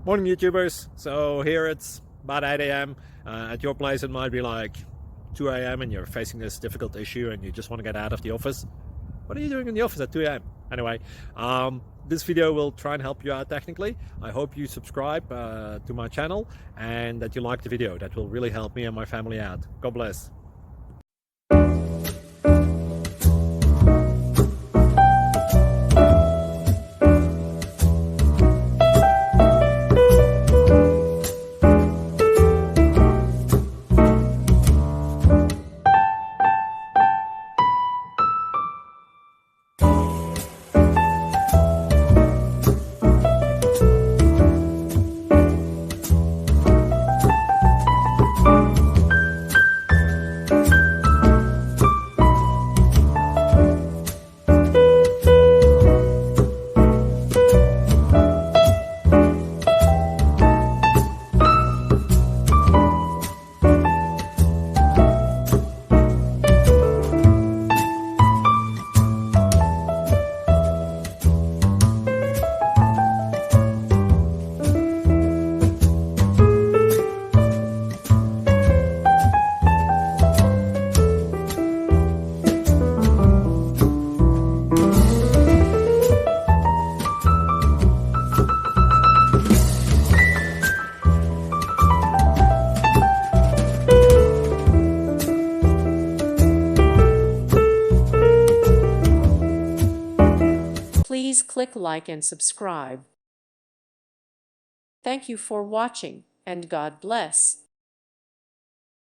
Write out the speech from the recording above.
Morning, YouTubers. So here it's about 8 a.m. At your place, it might be like 2 a.m. and you're facing this difficult issue and you just want to get out of the office. What are you doing in the office at 2 a.m.? Anyway, this video will try and help you out technically. I hope you subscribe to my channel and that you like the video. That will really help me and my family out. God bless. Please click like and subscribe. Thank you for watching, and God bless.